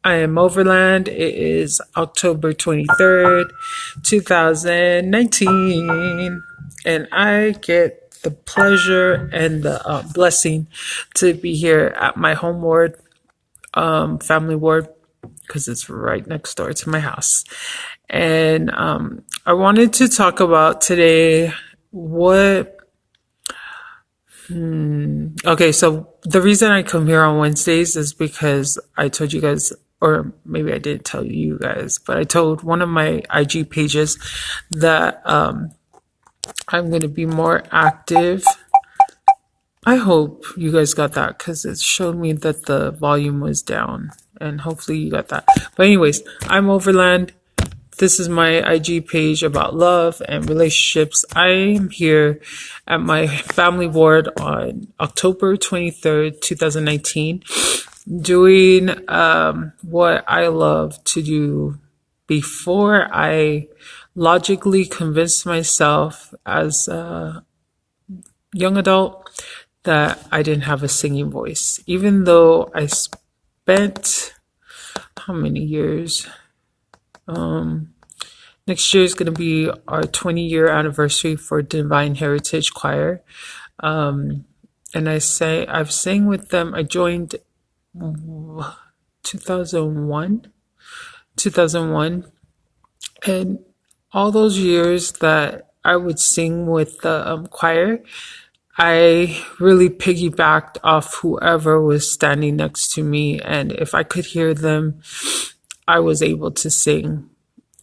I am Overland. It is October 23rd, 2019, and I get the pleasure and the blessing to be here at my home ward, family ward, because it's right next door to my house. And I wanted to talk about today what. Okay, so the reason I come here on Wednesdays is because I told you guys, or maybe I didn't tell you guys, but I told one of my IG pages that I'm going to be more active. I hope you guys got that because it showed me that the volume was down, and hopefully you got that. But anyways, I'm Overland. This is my IG page about love and relationships. I'm here at my family ward on October 23rd, 2019, doing what I love to do before I logically convinced myself as a young adult that I didn't have a singing voice. Even though I spent how many years? Next year is going to be our 20-year anniversary for Divine Heritage Choir. And I've sang with them. I joined 2001. And all those years that I would sing with the choir, I really piggybacked off whoever was standing next to me. And if I could hear them, I was able to sing.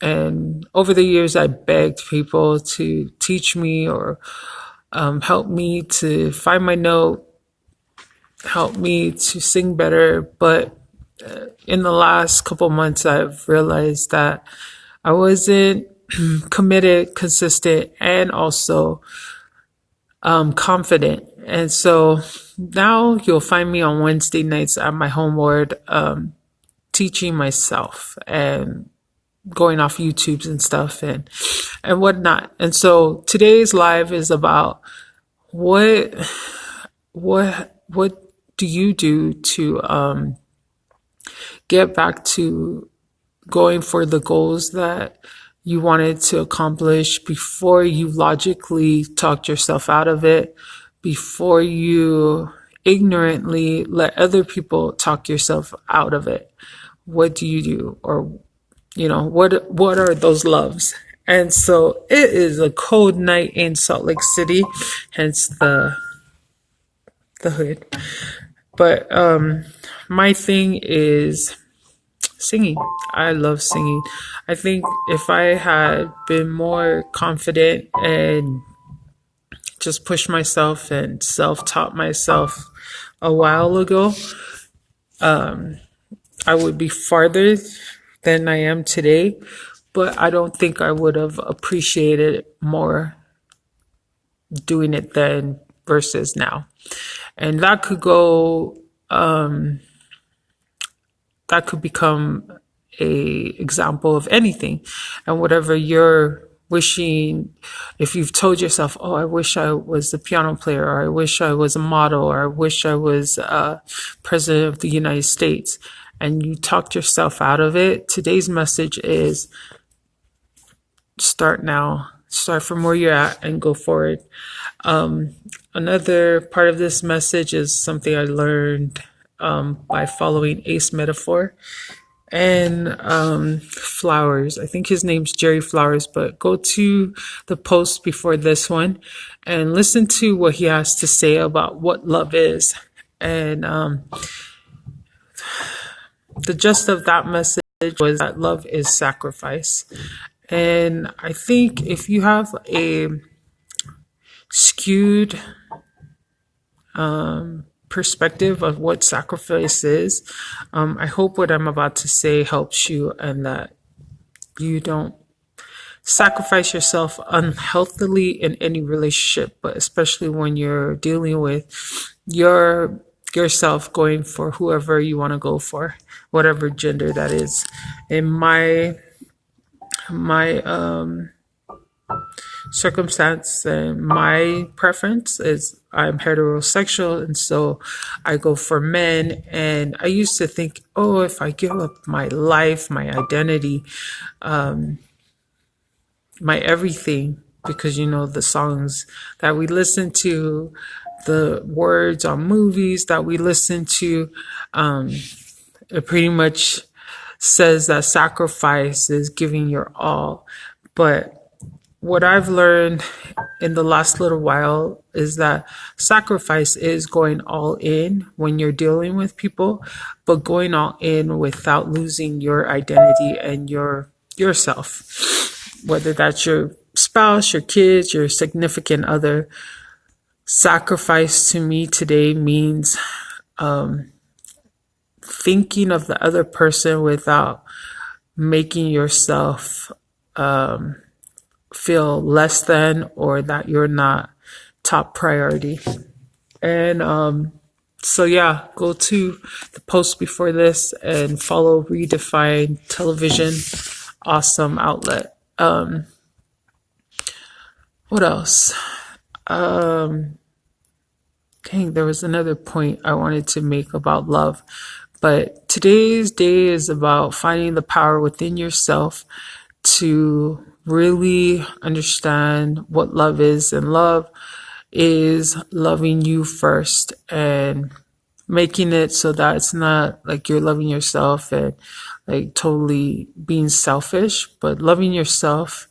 And over the years, I begged people to teach me or help me to find my note, help me to sing better. But in the last couple months, I've realized that I wasn't committed, consistent, and also confident. And so now you'll find me on Wednesday nights at my home ward teaching myself and going off YouTubes and stuff and whatnot. And so today's live is about what do you do to get back to going for the goals that you wanted to accomplish before you logically talked yourself out of it, before you ignorantly let other people talk yourself out of it. What do you do? Or what are those loves? And so it is a cold night in Salt Lake City, hence the hood. But my thing is singing. I love singing. I think if I had been more confident and just pushed myself and self-taught myself a while ago, I would be farther than I am today, but I don't think I would have appreciated more doing it then versus now. And that could go, that could become a example of anything. And whatever you're wishing, if you've told yourself, oh, I wish I was a piano player, or I wish I was a model, or I wish I was president of the United States, and you talked yourself out of it, today's message is start now. Start from where you're at and go forward. Another part of this message is something I learned by following Ace Metaphor and Flowers. I think his name's Jerry Flowers, but go to the post before this one and listen to what he has to say about what love is. And the gist of that message was that love is sacrifice. And I think if you have a skewed perspective of what sacrifice is, I hope what I'm about to say helps you and that you don't sacrifice yourself unhealthily in any relationship, but especially when you're dealing with yourself going for whoever you want to go for, whatever gender that is. In my circumstance and my preference is I'm heterosexual, and so I go for men. And I used to think, oh, if I give up my life, my identity, my everything, because the songs that we listen to, the words on movies that we listen to, it pretty much says that sacrifice is giving your all. But what I've learned in the last little while is that sacrifice is going all in when you're dealing with people, but going all in without losing your identity and yourself. Whether that's your spouse, your kids, your significant other, sacrifice to me today means thinking of the other person without making yourself feel less than, or that you're not top priority. And so yeah, go to the post before this and follow Redefine Television. Awesome outlet. What else? Dang, there was another point I wanted to make about love. But today's day is about finding the power within yourself to really understand what love is. And love is loving you first and making it so that it's not like you're loving yourself and like totally being selfish, but loving yourself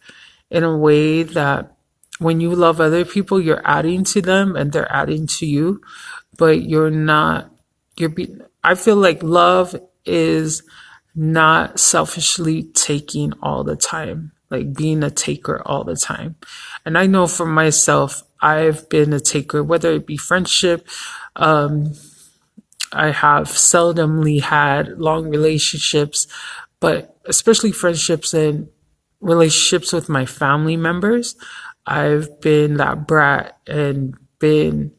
in a way that when you love other people, you're adding to them and they're adding to you, but you're not, I feel like love is not selfishly taking all the time, like being a taker all the time. And I know for myself, I've been a taker, whether it be friendship. I have seldomly had long relationships, but especially friendships and relationships with my family members. I've been that brat and been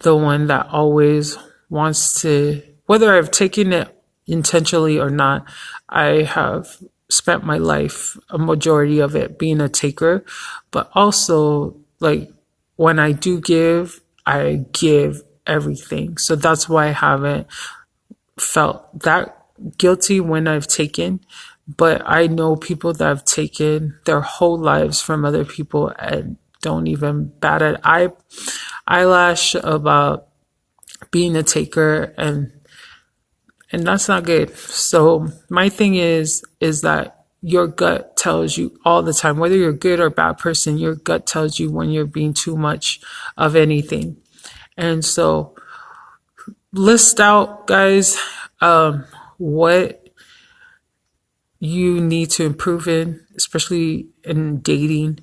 the one that always wants to, whether I've taken it intentionally or not, I have spent my life, a majority of it, being a taker. But also, like, when I do give, I give everything. So that's why I haven't felt that guilty when I've taken. But I know people that have taken their whole lives from other people and don't even bat an eyelash about being a taker, and that's not good. So my thing is that your gut tells you all the time, whether you're a good or bad person, your gut tells you when you're being too much of anything. And so list out, guys, what you need to improve in, especially in dating.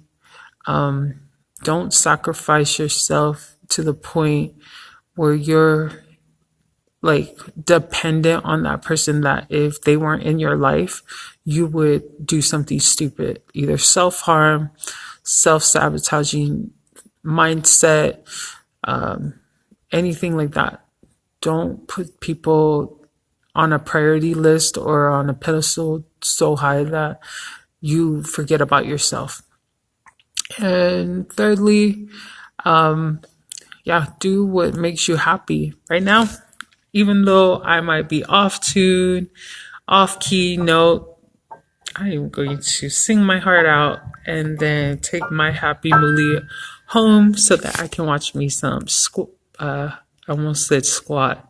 Don't sacrifice yourself to the point where you're like dependent on that person, that if they weren't in your life, you would do something stupid, either self-harm, self-sabotaging mindset, anything like that. Don't put people on a priority list or on a pedestal so high that you forget about yourself. And thirdly, do what makes you happy right now. Even though I might be off tune, off key note, I am going to sing my heart out and then take my happy Malia home so that I can watch me some I almost said squat.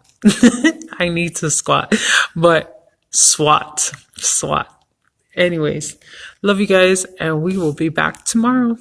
I need to squat, but SWAT. Anyways, love you guys, and we will be back tomorrow.